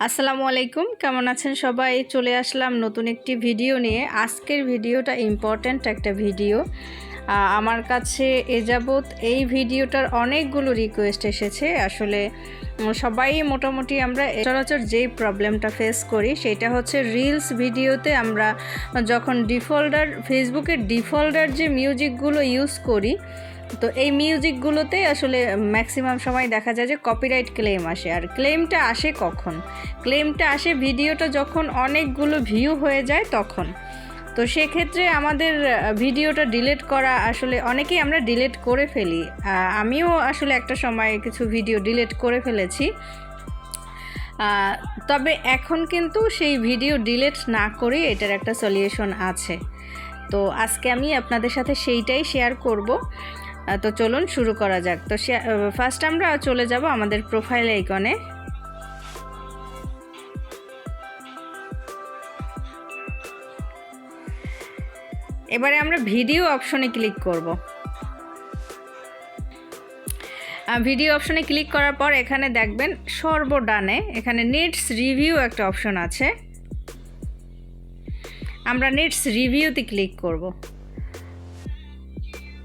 আসসালামু আলাইকুম, কেমন আছেন সবাই? চলে আসলাম নতুন একটি ভিডিও নিয়ে। আজকের ভিডিওটা ইম্পর্ট্যান্ট একটা ভিডিও। আমার কাছে এ যাবৎ এই ভিডিওটার অনেকগুলো রিকোয়েস্ট এসেছে। আসলে সবাই মোটামুটি আমরা সচরাচর যেই প্রবলেমটা ফেস করি সেটা হচ্ছে রিলস ভিডিওতে আমরা যখন ফেসবুকের ডিফল্টার যে মিউজিকগুলো ইউজ করি, তো এই মিউজিকগুলোতে আসলে ম্যাক্সিমাম সময় দেখা যায় যে কপিরাইট ক্লেম আসে। আর ক্লেমটা আসে কখন? ক্লেমটা আসে ভিডিওটা যখন অনেকগুলো ভিউ হয়ে যায় তখন। তো সেক্ষেত্রে আমাদের ভিডিওটা ডিলিট করা, আসলে অনেকেই আমরা ডিলিট করে ফেলি। আমিও আসলে একটা সময় কিছু ভিডিও ডিলিট করে ফেলেছি। তবে এখন কিন্তু সেই ভিডিও ডিলিট না করে এটার একটা সলিউশন আছে। তো আজকে আমি আপনাদের সাথে সেইটাই শেয়ার করব। তো চলুন শুরু করা যাক। তো ফার্স্ট আমরা চলে যাব আমাদের প্রোফাইল আইকনে। এবারে আমরা ভিডিও অপশনে ক্লিক করব। ভিডিও অপশনে ক্লিক করার পর এখানে দেখবেন সর্বডানে এখানে নেটস রিভিউ একটা অপশন আছে। আমরা নেটস রিভিউতে ক্লিক করব।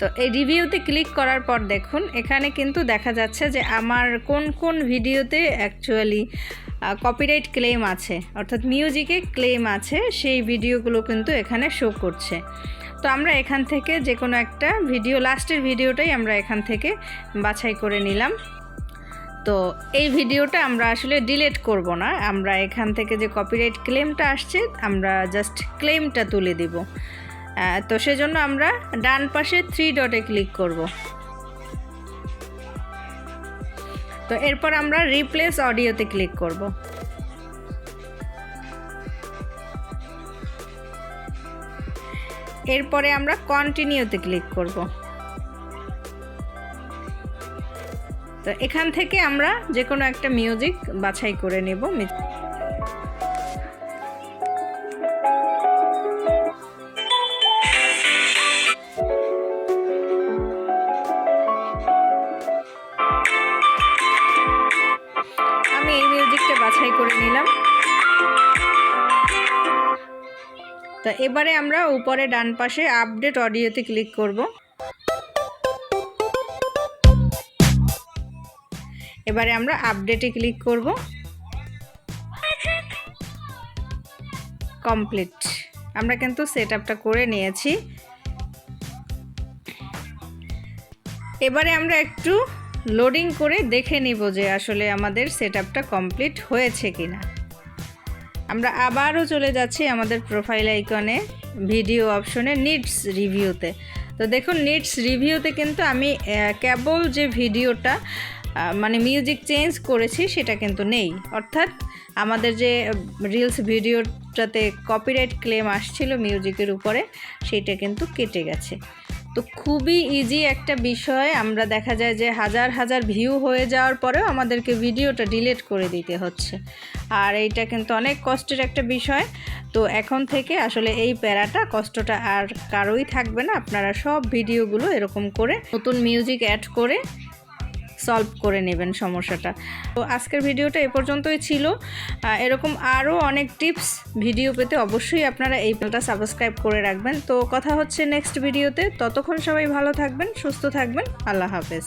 তো এই রিভিউতে ক্লিক করার পর দেখুন এখানে কিন্তু দেখা যাচ্ছে যে আমার কোন কোন ভিডিওতে অ্যাকচুয়ালি কপিরাইট ক্লেম আছে, অর্থাৎ মিউজিকে ক্লেম আছে, সেই ভিডিওগুলো কিন্তু এখানে শো করছে। তো আমরা এখান থেকে যে কোনো একটা ভিডিও, লাস্টের ভিডিওটাই আমরা এখান থেকে বাছাই করে নিলাম। তো এই ভিডিওটা আমরা আসলে ডিলিট করব না, আমরা এখান থেকে যে কপিরাইট ক্লেমটা আসছে আমরা জাস্ট ক্লেমটা তুলে দিব। তো সেজন্য আমরা ডান পাশে 3 ডটে ক্লিক করব। তো এরপর আমরা রিপ্লেস অডিওতে ক্লিক করব। এরপরে আমরা কন্টিনিউতে ক্লিক করব। তো এখান থেকে আমরা যে কোনো একটা মিউজিক বাছাই করে নেব। আমি এই মিউজিকটা বাছাই করে নিলাম। তো এবারে আমরা উপরে ডান পাশে আপডেট অডিওতে ক্লিক করব। এবারে আমরা আপডেটে ক্লিক করব। কমপ্লিট। আমরা কিন্তু সেটআপটা করে নিয়েছি। এবারে আমরা একটু লোডিং করে দেখে নিব যে আসলে আমাদের সেটআপটা কমপ্লিট হয়েছে কিনা। আমরা আবারও চলে যাচ্ছি আমাদের প্রোফাইল আইকনে, ভিডিও অপশনে, নিডস রিভিউতে। তো দেখুন নিডস রিভিউতে কিন্তু আমি কেবল যে ভিডিওটা মানে মিউজিক চেঞ্জ করেছি সেটা কিন্তু নেই, অর্থাৎ আমাদের যে রিলস ভিডিওটাতে কপিরাইট ক্লেম আসছিল মিউজিকের উপরে সেটা কিন্তু কেটে গেছে। তো খুবই ইজি একটা বিষয়। আমরা দেখা যায় যে হাজার হাজার ভিউ হয়ে যাওয়ার পরেও আমাদেরকে ভিডিওটা ডিলিট করে দিতে হচ্ছে, আর এইটা কিন্তু অনেক কষ্টের একটা বিষয়। তো এখন থেকে আসলে এই প্যারাটা, কষ্টটা আর কারোই থাকবে না। আপনারা সব ভিডিওগুলো এরকম করে নতুন মিউজিক অ্যাড করে সলভ করে নেবেন সমস্যাটা। তো আজকের ভিডিওটা এ পর্যন্তই ছিল। এরকম আরও অনেক টিপস ভিডিও পেতে অবশ্যই আপনারা এই চ্যানেলটা সাবস্ক্রাইব করে রাখবেন। তো কথা হচ্ছে নেক্সট ভিডিওতে। ততক্ষণ সবাই ভালো থাকবেন, সুস্থ থাকবেন। আল্লাহ হাফেজ।